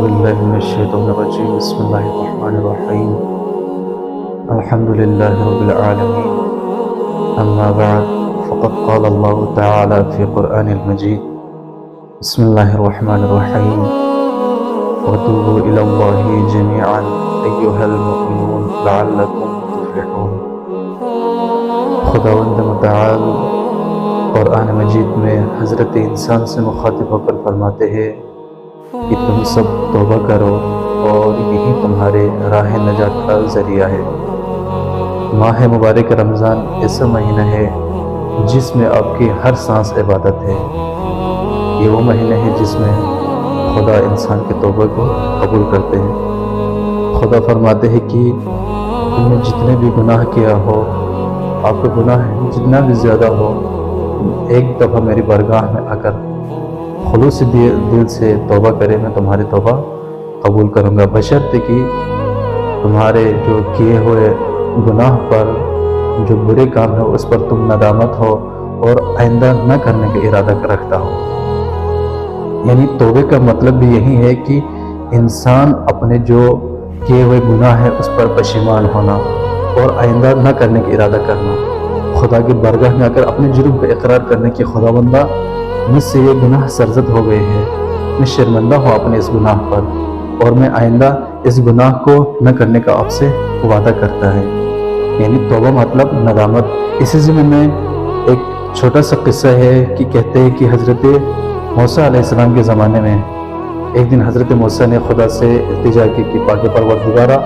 بالله من الشيطان الرجيم بسم الله الرحمن الرحيم الحمد لله رب العالمين أما بعد فقد قال الله تعالى في قرآن المجيد بسم الله الرحمن الرحيم وتوبوا إلى الله جميعا أيها المؤمنون لعلكم تفلحون. خداوند متعال قرآن مجید میں حضرت انسان سے مخاطب ہو کر فرماتے ہیں کہ تم سب توبہ کرو اور یہی تمہارے راہ نجات کا ذریعہ ہے. ماہ مبارک رمضان ایسا مہینہ ہے جس میں آپ کی ہر سانس عبادت ہے. یہ وہ مہینہ ہے جس میں خدا انسان کے توبہ کو قبول کرتے ہیں. خدا فرماتے ہیں کہ تم نے جتنے بھی گناہ کیا ہو، آپ کا گناہ جتنا بھی زیادہ ہو، ایک دفعہ میری بارگاہ میں آ کر خلوص دل سے توبہ کرے، میں تمہاری توبہ قبول کروں گا، بشرطے کہ تمہارے جو کیے ہوئے گناہ پر، جو برے کام ہے اس پر تم ندامت ہو اور آئندہ نہ کرنے کا ارادہ رکھتا ہو. یعنی توبے کا مطلب بھی یہی ہے کہ انسان اپنے جو کیے ہوئے گناہ ہے اس پر پشیمان ہونا اور آئندہ نہ کرنے کا ارادہ کرنا، خدا کی بارگاہ میں آ کر اپنے جرم کا اقرار کرنے کی خدا بندہ مجھ سے یہ گناہ سرزد ہو گئے ہیں، میں شرمندہ ہوں اپنے اس گناہ پر اور میں آئندہ اس گناہ کو نہ کرنے کا آپ سے وعدہ کرتا ہے. یعنی توبہ مطلب ندامت. اسی ضمن میں ایک چھوٹا سا قصہ ہے کہ کہتے ہیں کہ حضرت موسیٰ علیہ السلام کے زمانے میں ایک دن حضرت موسیٰ نے خدا سے التجا کی کہ پاک پروردگارا،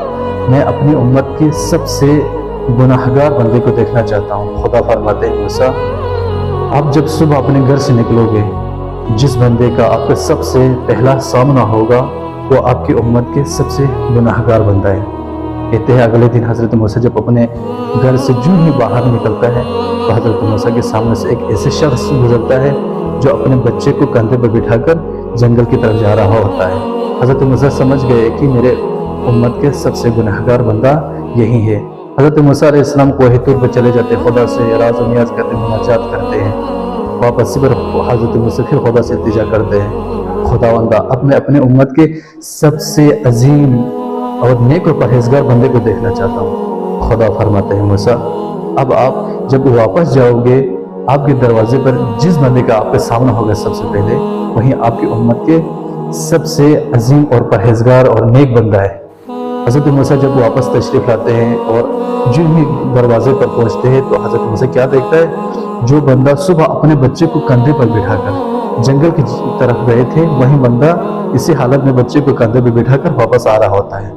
میں اپنی امت کے سب سے گناہگار بندے کو دیکھنا چاہتا ہوں. خدا فرماتے ہیں موسیٰ، آپ جب صبح اپنے گھر سے نکلو گے، جس بندے کا آپ کا سب سے پہلا سامنا ہوگا وہ آپ کی امت کے سب سے گناہگار بندہ ہے. کہتے ہیں اگلے دن حضرت موسیٰ جب اپنے گھر سے جو ہی باہر نکلتا ہے تو حضرت موسیٰ کے سامنے سے ایک ایسے شخص گزرتا ہے جو اپنے بچے کو کندھے پر بٹھا کر جنگل کی طرف جا رہا ہوتا ہے. حضرت موسیٰ سمجھ گئے کہ میرے امت کے سب سے گناہگار بندہ یہی ہے. حضرت موسیٰ علیہ السلام کوہ طور پر چلے جاتے، خدا سے راز و نیاز کرتے، مناجات کرتے ہیں. واپس پر حضرت موسیٰ پھر خدا سے التجا کرتے ہیں، خداوندہ اب میں اپنے امت کے سب سے عظیم اور نیک و پرہیزگار بندے کو دیکھنا چاہتا ہوں. خدا فرماتے ہیں موسیٰ، اب آپ جب واپس جاؤ گے، آپ کے دروازے پر جس بندے کا آپ کے سامنا ہوگا سب سے پہلے، وہیں آپ کی امت کے سب سے عظیم اور پرہیزگار اور نیک بندہ ہے. حضرت موسیٰ جب واپس تشریف لاتے ہیں اور جو ہی دروازے پر پہنچتے ہیں تو حضرت موسیٰ کیا دیکھتا ہے؟ جو بندہ صبح اپنے بچے کو کندھے پر بٹھا کر جنگل کی طرف گئے تھے، وہی بندہ اسی حالت میں بچے کو کندھے پر بٹھا کر واپس آ رہا ہوتا ہے.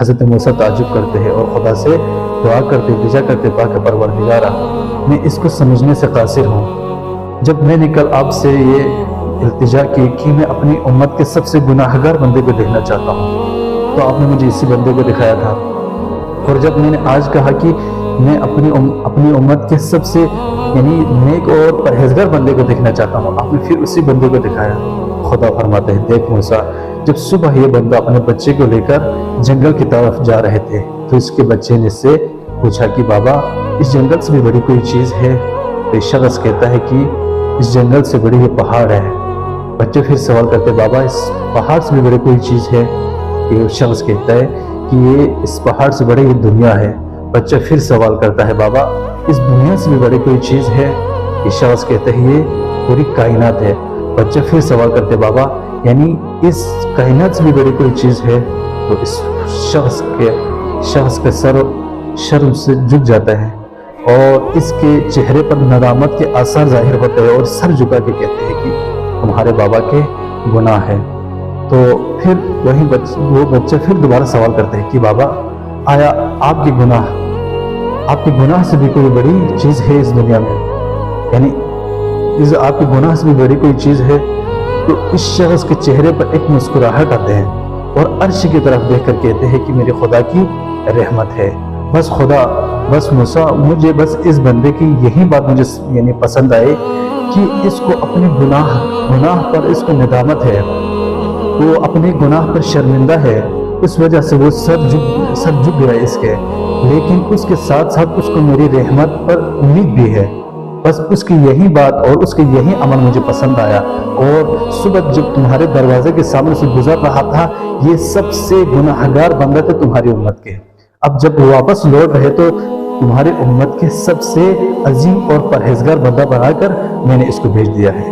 حضرت موسیٰ تعجب کرتے ہیں اور خدا سے دعا کرتے، التجا کرتے، پاک پروردگارا، میں اس کو سمجھنے سے قاصر ہوں. جب میں نے کل آپ سے یہ التجا کی کہ میں اپنی امت کے سب سے گناہگار بندے کو دیکھنا چاہتا ہوں، تو آپ نے مجھے اسی بندے کو دکھایا تھا. اور جب میں نے آج کہا کہ میں اپنی امت کے سب سے یعنی نیک اور پرہیزگار بندے کو دیکھنا چاہتا ہوں، آپ نے پھر اسی بندے کو دکھایا. خدا فرماتے ہیں دیکھ موسیٰ، جب صبح یہ بندہ اپنے بچے کو لے کر جنگل کی طرف جا رہے تھے تو اس کے بچے نے اس سے پوچھا کہ بابا، اس جنگل سے بھی بڑی کوئی چیز ہے؟ تو شخص کہتا ہے کہ اس جنگل سے بڑی یہ پہاڑ ہے. بچے پھر سوال کرتے، بابا اس پہاڑ سے بھی بڑی کوئی چیز ہے؟ کہ شخص کہتا ہے کہ یہ اس پہاڑ سے بڑی یہ دنیا ہے. بچہ پھر سوال کرتا ہے، بابا اس دنیا سے بھی بڑی کوئی چیز ہے؟ یہ شخص کہتا ہے یہ پوری کائنات ہے. بچہ پھر سوال کرتے، بابا یعنی اس کائنات سے بھی بڑی کوئی چیز ہے؟ تو اس شخص کا سر شرم سے جھک جاتا ہے اور اس کے چہرے پر ندامت کے آثار ظاہر ہوتے ہیں اور سر جھکا کے کہتے ہیں کہ تمہارے بابا کے گناہ ہے. تو پھر وہ بچہ پھر دوبارہ سوال کرتے ہیں کہ بابا، آیا آپ کے گناہ سے بھی کوئی بڑی چیز ہے اس دنیا میں؟ یعنی آپ کے گناہ سے بھی بڑی کوئی چیز ہے؟ تو اس شخص کے چہرے پر ایک مسکراہٹ آتے ہیں اور عرش کی طرف دیکھ کر کہتے ہیں کہ میرے خدا کی رحمت ہے. بس موسیٰ، مجھے بس اس بندے کی یہی بات مجھے یعنی پسند آئے کہ اس کو اپنے گناہ پر اس کو ندامت ہے، وہ اپنے گناہ پر شرمندہ ہے، اس وجہ سے وہ سر جھک گیا اس کے، لیکن اس کے ساتھ ساتھ اس کو میری رحمت پر امید بھی ہے بس اس کی یہی بات اور اس کے یہی عمل مجھے پسند آیا، اور صبح جب تمہارے دروازے کے سامنے سے گزر رہا تھا یہ سب سے گناہگار بندہ تھے تمہاری امت کے، اب جب واپس لوٹ رہے تو تمہاری امت کے سب سے عظیم اور پرہیزگار بندہ بنا کر میں نے اس کو بھیج دیا ہے۔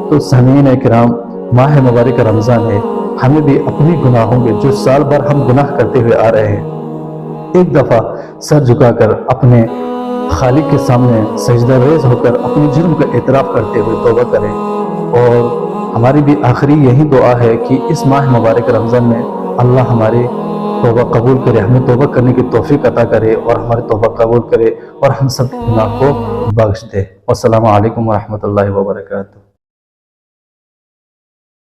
تو سامعین کرام، ماہ مبارک رمضان ہے، ہمیں بھی اپنی گناہوں کے جو سال بھر ہم گناہ کرتے ہوئے آ رہے ہیں، ایک دفعہ سر جھکا کر اپنے خالق کے سامنے سجدہ ریز ہو کر اپنے جرم کا اعتراف کرتے ہوئے توبہ کریں، اور ہماری بھی آخری یہی دعا ہے کہ اس ماہ مبارک رمضان میں اللہ ہماری توبہ قبول کرے، ہمیں توبہ کرنے کی توفیق عطا کرے اور ہماری توبہ قبول کرے اور ہم سب گناہ کو بخش دے۔ والسلام علیکم ورحمۃ اللہ وبرکاتہ۔